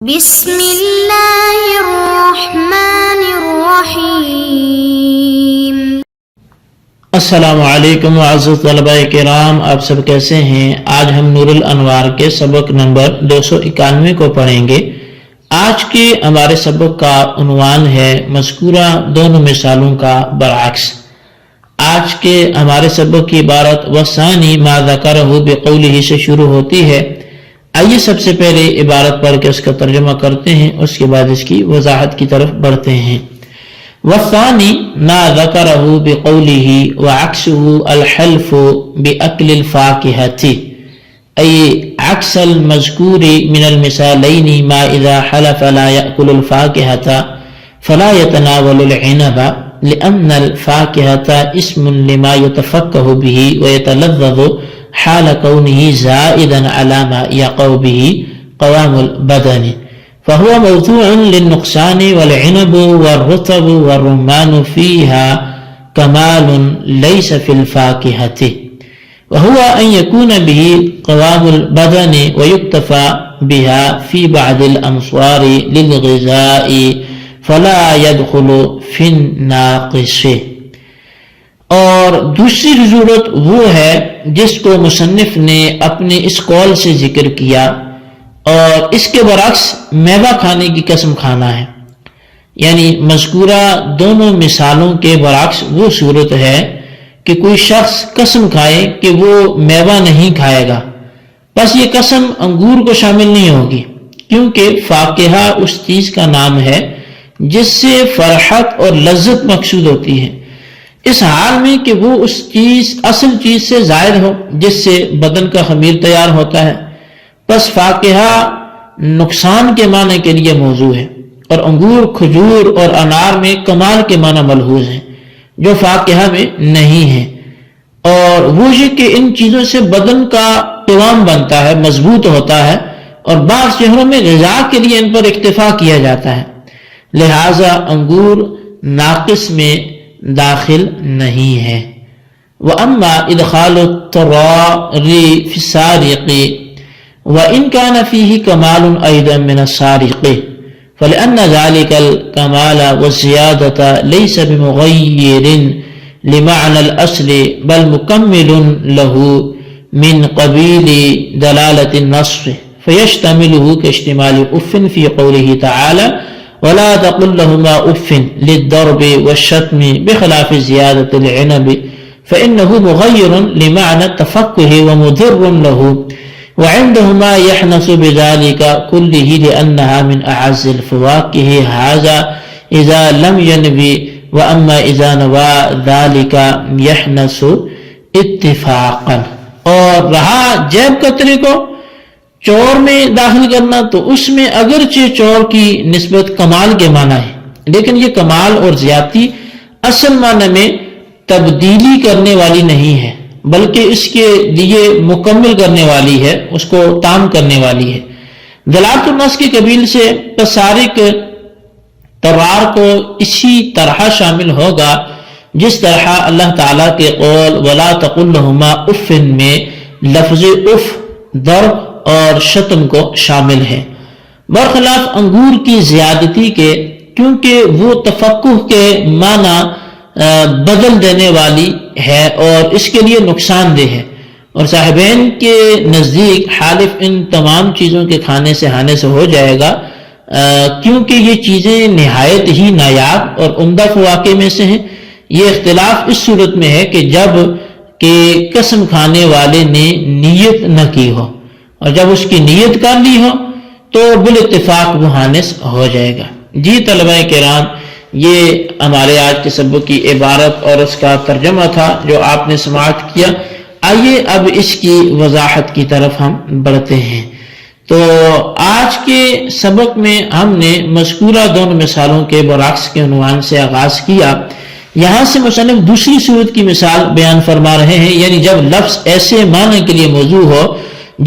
بسم اللہ الرحمن الرحیم۔ السلام علیکم معزز طلباء کرام، آپ سب کیسے ہیں؟ آج ہم نور الانوار کے سبق نمبر 291 کو پڑھیں گے۔ آج کے ہمارے سبق کا عنوان ہے مذکورہ دونوں مثالوں کا برعکس۔ آج کے ہمارے سبق کی عبارت وَثَانِي مَا ذَكَرَهُ بِقَوْلِهِ سے شروع ہوتی ہے۔ آئیے سب سے پہلے عبارت پڑھ کے اس کا ترجمہ کرتے ہیں، اس کے بعد اس کی وضاحت کی طرف بڑھتے ہیں۔ وَالثَّانِي مَا ذَكَرَهُ بِقَوْلِهِ وَعَكْسُهُ الْحَلْفُ بِأَكْلِ الْفَاكِهَةِ أي عكس المذكور من المثالين ما إذا حلف لا يأكل الفاكهة فلا يتناول العنب لأن الفاكهة اسم لما يتفكه به ويتلذذ حال كونه زائدا على ما يقع به قوام البدن فهو موضوع للنقصان، والعنب والرطب والرمان فيها كمال ليس في الفاكهة، وهو أن يكون به قوام البدن ويكتفى بها في بعض الأمصار للغذاء فلا يدخل في الناقص۔ اور دوسری ضرورت وہ ہے جس کو مصنف نے اپنے اس قول سے ذکر کیا، اور اس کے برعکس میوہ کھانے کی قسم کھانا ہے۔ یعنی مذکورہ دونوں مثالوں کے برعکس وہ صورت ہے کہ کوئی شخص قسم کھائے کہ وہ میوہ نہیں کھائے گا، بس یہ قسم انگور کو شامل نہیں ہوگی، کیونکہ فاکہہ اس چیز کا نام ہے جس سے فرحت اور لذت مقصود ہوتی ہے، اس حال میں کہ وہ اس چیز اصل چیز سے زائد ہو جس سے بدن کا خمیر تیار ہوتا ہے۔ پس فاکہہ نقصان کے معنی کے لیے موضوع ہے، اور انگور، کھجور اور انار میں کمال کے معنی ملحوظ ہیں جو فاکہہ میں نہیں ہیں، اور وہ یہ کہ ان چیزوں سے بدن کا قوام بنتا ہے، مضبوط ہوتا ہے، اور بعض شہروں میں غذا کے لیے ان پر اکتفا کیا جاتا ہے، لہذا انگور ناقص میں داخل نہیں ہے۔ وَأَمَّا إِدْخَالُ التَّرَارِ فِي السَّارِقِ وَإِنْ كَانَ فِيهِ كَمَالٌ أَيْضًا مِنَ السَّارِقِ فَلِأَنَّ ذَلِكَ الْكَمَالَ وَالزِّيَادَةَ لَيْسَ بِمُغَيِّرٍ لِمَعْنَى الْأَصْلِ بَلْ مُكَمِّلٌ لَهُ مِنْ قَبِيلِ دَلَالَةِ النَّصِّ فَيَشْتَمِلُهُ كَاشْتِمَالِ أُفٍّ فِي قَوْلِهِ تَعَالَى وَلَا تَقُلْ لَهُمَا أُفٍّ لِلضَّرْبِ وَالشَّتْمِ بِخِلَافِ زِيَادَةِ الْعِنَبِ فَإِنَّهُ مُغَيِّرٌ لِمَعْنَى التَّفَكُّهِ وَمُضِرٌ لَهُ وَعِنْدَهُمَا يَحْنَثُ بِذَلِكَ كُلِّهِ لِأَنَّهَا مِنْ أَعَزِّ الْفَوَاكِهِ هَذَا إِذَا لَمْ يَنْوِ وَأَمَّا إِذَا نَوَى ذَلِكَ يَحْنَثُ اتفاقا۔ اور رہا جیب کترے کو چور میں داخل کرنا، تو اس میں اگرچہ چور کی نسبت کمال کے معنی ہے، لیکن یہ کمال اور زیادتی اصل معنی میں تبدیلی کرنے والی نہیں ہے، بلکہ اس کے لیے مکمل کرنے والی ہے، اس کو تام کرنے والی ہے۔ دلالت النص کے قبیل سے سارق طرار کو اسی طرح شامل ہوگا جس طرح اللہ تعالیٰ کے قول وَلَا تَقُلْ لَهُمَا أُفٍّ میں لفظ اف ضرب اور شتم کو شامل ہے، برخلاف انگور کی زیادتی کے، کیونکہ وہ تفقہ کے معنی بدل دینے والی ہے اور اس کے لیے نقصان دہ ہے، اور صاحبین کے نزدیک حالف ان تمام چیزوں کے کھانے سے ہانے سے ہو جائے گا، کیونکہ یہ چیزیں نہایت ہی نایاب اور عمدہ فواکہ میں سے ہیں۔ یہ اختلاف اس صورت میں ہے کہ جب کہ قسم کھانے والے نے نیت نہ کی ہو، اور جب اس کی نیت کر لی ہو تو بالاتفاق وہ حانث ہو جائے گا۔ جی طلباء کرام، یہ ہمارے آج کے سبق کی عبارت اور اس کا ترجمہ تھا جو آپ نے سماعت کیا۔ آئیے اب اس کی وضاحت کی طرف ہم بڑھتے ہیں۔ تو آج کے سبق میں ہم نے مذکورہ دونوں مثالوں کے برعکس کے عنوان سے آغاز کیا۔ یہاں سے مصنف دوسری صورت کی مثال بیان فرما رہے ہیں، یعنی جب لفظ ایسے معنی کے لیے موضوع ہو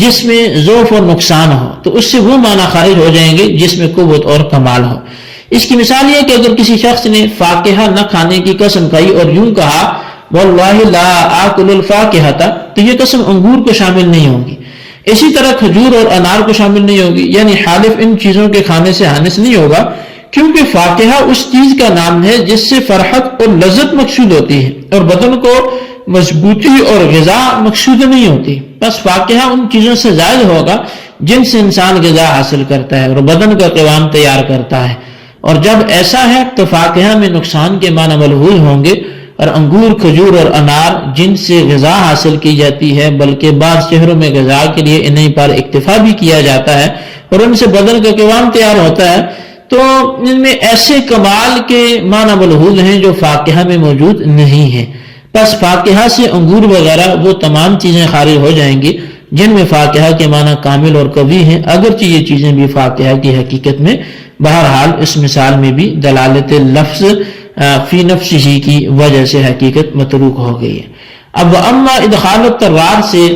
جس میں ضعف اور نقصان ہو، تو اس سے وہ معنی خارج ہو جائیں گے جس میں قوت اور کمال ہو۔ اس کی مثال یہ کہ اگر کسی شخص نے فاکہہ نہ کھانے کی قسم کھائی اور یوں کہا وَاللَّهِ لَا آكُلُ الْفَاكِهَةَ، تو یہ قسم انگور کو شامل نہیں ہوگی، اسی طرح کھجور اور انار کو شامل نہیں ہوگی، یعنی حالف ان چیزوں کے کھانے سے حانث نہیں ہوگا، کیونکہ فاکہہ اس چیز کا نام ہے جس سے فرحت اور لذت مقصود ہوتی ہے اور بدن کو مضبوطی اور غذا مقصود نہیں ہوتی۔ بس فاکہہ ان چیزوں سے زائد ہوگا جن سے انسان غذا حاصل کرتا ہے اور بدن کا قوام تیار کرتا ہے، اور جب ایسا ہے تو فاکہہ میں نقصان کے معنی ملحوظ ہوں گے، اور انگور، کھجور اور انار جن سے غذا حاصل کی جاتی ہے، بلکہ بعض شہروں میں غذا کے لیے انہیں پر اکتفا بھی کیا جاتا ہے اور ان سے بدن کا قوام تیار ہوتا ہے، تو ان میں ایسے کمال کے معنی ملحوظ ہیں جو فاکہہ میں موجود نہیں ہیں۔ بس فاکہہ سے انگور وغیرہ وہ تمام چیزیں خارج ہو جائیں گی جن میں فاکہہ کے معنی کامل اور قوی ہیں، اگرچہ یہ چیزیں بھی فاکہہ کی حقیقت میں بہرحال اس مثال میں بھی دلالت لفظ فی نفسہ کی وجہ سے حقیقت متروک ہو گئی ہے۔ اب اما ادخال الطرار سے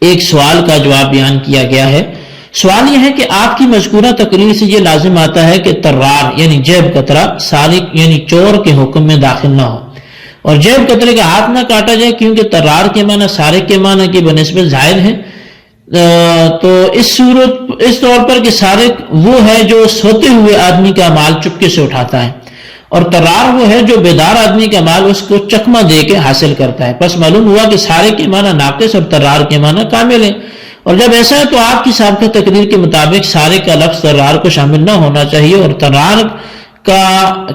ایک سوال کا جواب بیان کیا گیا ہے۔ سوال یہ ہے کہ آپ کی مذکورہ تقریر سے یہ لازم آتا ہے کہ طرار یعنی جیب کترا سارق یعنی چور کے حکم میں داخل نہ ہو اور جیب کترے کا ہاتھ نہ کاٹا جائے، کیونکہ طرار کے معنی سارق کے معنی کی بنسبت زائد ہے۔ تو اس طور پر کہ سارق وہ ہے جو سوتے ہوئے آدمی کا مال چپکے سے اٹھاتا ہے، اور طرار وہ ہے جو بیدار آدمی کا مال اس کو چکمہ دے کے حاصل کرتا ہے۔ پس معلوم ہوا کہ سارق کے معنی ناقص اور طرار کے معنی کامل ہے، اور جب ایسا ہے تو آپ کی سابقہ تقریر کے مطابق سارق کا لفظ طرار کو شامل نہ ہونا چاہیے، اور طرار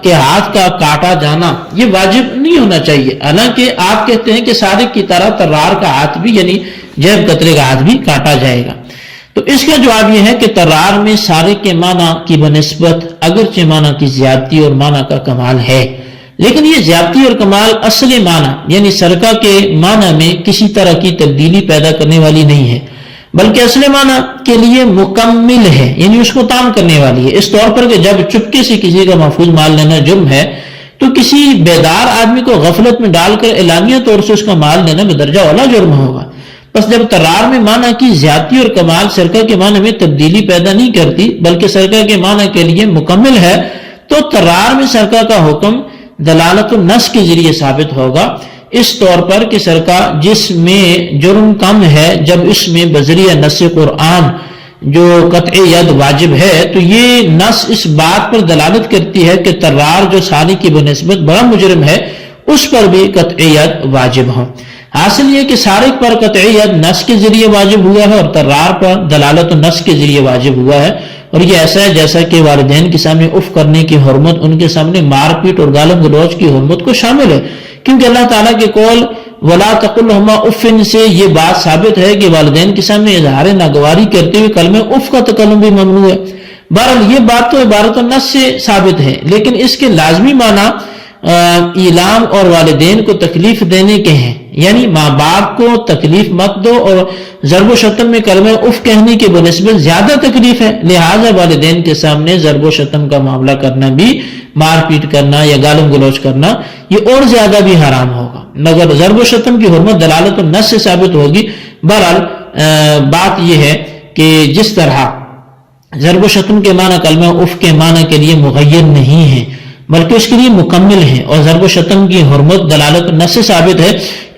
کے ہاتھ کا کاٹا جانا یہ واجب نہیں ہونا چاہیے، حالانکہ آپ کہتے ہیں کہ سارق کی طرح طرار کا ہاتھ بھی یعنی جیب کترے کا ہاتھ بھی کاٹا جائے گا۔ تو اس کا جواب یہ ہے کہ طرار میں سارق کے معنی کی بنسبت اگرچہ معنی کی زیادتی اور معنی کا کمال ہے، لیکن یہ زیادتی اور کمال اصل معنی یعنی سرقہ کے معنی میں کسی طرح کی تبدیلی پیدا کرنے والی نہیں ہے، بلکہ اصل معنی کے لیے مکمل ہے، یعنی اس کو تام کرنے والی ہے، اس طور پر کہ جب چپکے سے کسی کا محفوظ مال لینا جرم ہے تو کسی بیدار آدمی کو غفلت میں ڈال کر اعلانیہ طور سے اس کا مال لینا بدرجہ اولا جرم ہوگا۔ بس جب طرار میں معنی کی زیادتی اور کمال سرقہ کے معنی میں تبدیلی پیدا نہیں کرتی بلکہ سرقہ کے معنی کے لیے مکمل ہے، تو طرار میں سرقہ کا حکم دلالت النص کے ذریعے ثابت ہوگا، اس طور پر کہ سرقہ جس میں جرم کم ہے جب اس میں بذریعہ نص قرآن جو قطع ید واجب ہے تو یہ نص اس بات پر دلالت کرتی ہے کہ طرار جو سارق کی بنسبت بڑا مجرم ہے اس پر بھی قطع ید واجب ہو۔ حاصل یہ کہ سارق پر قطع ید نص کے ذریعے واجب ہوا ہے اور طرار پر دلالت النص کے ذریعے واجب ہوا ہے، اور یہ ایسا ہے جیسا کہ والدین کے سامنے اف کرنے کی حرمت ان کے سامنے مار پیٹ اور گالم گلوچ کی حرمت کو شامل ہے، کیونکہ اللہ تعالیٰ کے قول وَلَا تَقُلْ لَهُمَا اُفٍّ سے یہ بات ثابت ہے کہ والدین کے سامنے اظہار ناگواری کرتے ہوئے کلمہ اف کا تکلم بھی ممنوع ہے۔ بہرحال یہ بات تو عبارت النص سے ثابت ہے، لیکن اس کے لازمی معنی اعلام اور والدین کو تکلیف دینے کے ہیں، یعنی ماں باپ کو تکلیف مت دو، اور ضرب و شتم میں کلمہ اف کہنے کی بنسبت زیادہ تکلیف ہے، لہٰذا والدین کے سامنے ضرب و شتم کا معاملہ کرنا بھی، مار پیٹ کرنا یا گالم گلوچ کرنا یہ اور زیادہ بھی حرام ہوگا، مگر ضرب و شتم کی حرمت دلالت النص سے ثابت ہوگی۔ بہرحال بات یہ ہے کہ جس طرح ضرب و شتم کے معنی کلمہ اف کے معنی کے لیے مغیر نہیں ہے بلکہ اس کے لیے مکمل ہے، اور ضرب و شتم کی حرمت دلالت النص سے ثابت ہے،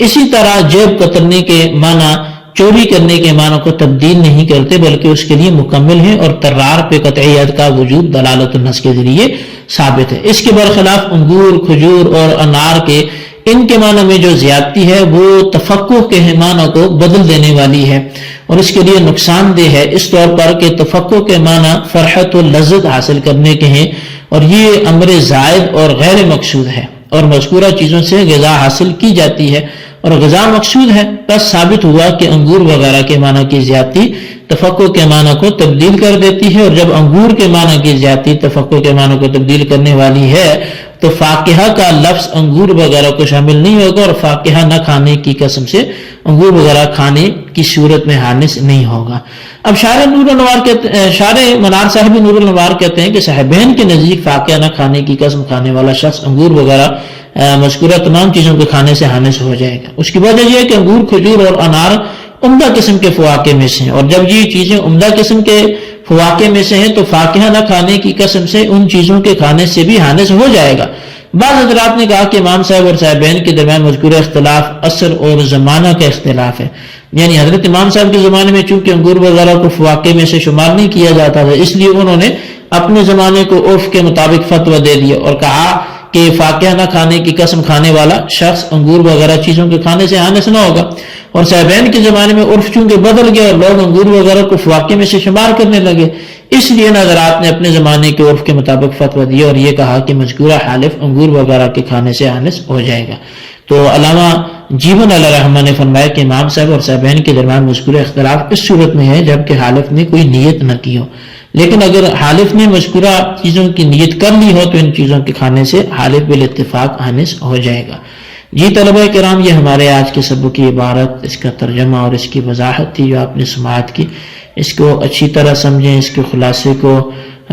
اسی طرح جیب کترنے کے معنی چوری کرنے کے معنی کو تبدیل نہیں کرتے بلکہ اس کے لیے مکمل ہے، اور طرار پہ قطعیت کا وجود دلالت النص کے ذریعے ثابت ہے۔ اس کے برخلاف انگور، کھجور اور انار کے ان کے معنی میں جو زیادتی ہے وہ تفقہ کے معنی کو بدل دینے والی ہے اور اس کے لیے نقصان دہ ہے، اس طور پر کہ تفقہ کے معنی فرحت و لذت حاصل کرنے کے ہیں، اور یہ امر زائد اور غیر مقصود ہے، اور مذکورہ چیزوں سے غذا حاصل کی جاتی ہے اور غذا مقصود ہے۔ بس ثابت ہوا کہ انگور وغیرہ کے معنی کی زیادتی تفقہ کے معنی کو تبدیل کر دیتی ہے، اور جب انگور کے معنی کی زیادتی تفقہ کے معنی کو تبدیل کرنے والی ہے تو فاکہہ کا لفظ انگور وغیرہ کو شامل نہیں ہوگا، اور فاکہہ نہ کھانے کی قسم سے انگور وغیرہ کھانے کی صورت میں حانث نہیں ہوگا۔ اب شارع منار صاحب نور الانوار کہتے ہیں کہ صاحبین کے نزدیک فاکہہ نہ کھانے کی قسم کھانے والا شخص انگور وغیرہ مذکورہ تمام چیزوں کے کھانے سے حانث ہو جائے گا۔ اس کی وجہ یہ ہے کہ انگور، کھجور اور انار عمدہ قسم کے فواکہ میں سے ہیں، اور جب یہ چیزیں عمدہ قسم کے فواکہ میں سے ہیں تو فاکہہ نہ کھانے کی قسم سے ان چیزوں کے کھانے سے بھی حانث ہو جائے گا۔ بعض حضرات نے کہا کہ امام صاحب اور صاحبین کے درمیان مذکورہ اختلاف اثر اور زمانہ کا اختلاف ہے، یعنی حضرت امام صاحب کے زمانے میں چونکہ انگور وغیرہ کو فواکے میں سے شمار نہیں کیا جاتا تھا، اس لیے انہوں نے اپنے زمانے کو عرف کے مطابق فتویٰ دے دیا اور کہا کہ فاقہ نہ کھانے کی قسم کھانے والا شخص انگور وغیرہ چیزوں کے کھانے سے حانث نہ ہوگا۔ اور صاحبین کے زمانے میں عرف چونکہ بدل گیا اور لوگ انگور وغیرہ کو فواکے میں سے شمار کرنے لگے، اس لیے حضرات نے اپنے زمانے کے عرف کے مطابق فتویٰ دیا اور یہ کہا کہ مذکورہ حالف انگور وغیرہ کے کھانے سے حانث ہو جائے گا۔ تو علامہ جیون علیہ رحمہ نے فرمایا کہ امام صاحب اور صاحبین کے درمیان مذکورہ اختلاف اس صورت میں ہے جبکہ حالف نے کوئی نیت نہ کی ہو، لیکن اگر حالف نے مذکورہ چیزوں کی نیت کر لی ہو تو ان چیزوں کے کھانے سے حالف بالاتفاق حانث ہو جائے گا۔ جی طلبہ کرام، یہ ہمارے آج کے سبق کی عبارت، اس کا ترجمہ اور اس کی وضاحت تھی جو آپ نے سماعت کی۔ اس کو اچھی طرح سمجھیں، اس کے خلاصے کو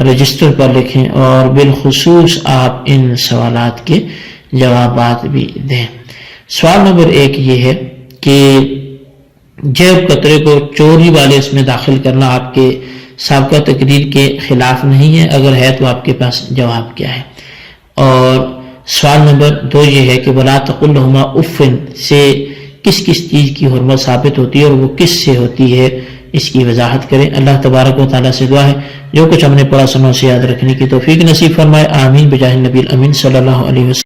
رجسٹر پر لکھیں اور بالخصوص آپ ان سوالات کے جوابات بھی دیں۔ سوال نمبر 1 یہ ہے کہ جیب قطرے کو چوری والے اس میں داخل کرنا آپ کے سابقہ تقریر کے خلاف نہیں ہے، اگر ہے تو آپ کے پاس جواب کیا ہے؟ اور سوال نمبر 2 یہ ہے کہ وَلَا تَقُلْ لَهُمَا اُفٍّ سے کس کس چیز کی حرمت ثابت ہوتی ہے اور وہ کس سے ہوتی ہے، اس کی وضاحت کریں۔ اللہ تبارک و تعالیٰ سے دعا ہے جو کچھ ہم نے پڑھا سنا اسے یاد رکھنے کی توفیق نصیب فرمائے، آمین بجاہ النبی الامین صلی اللہ علیہ وسلم۔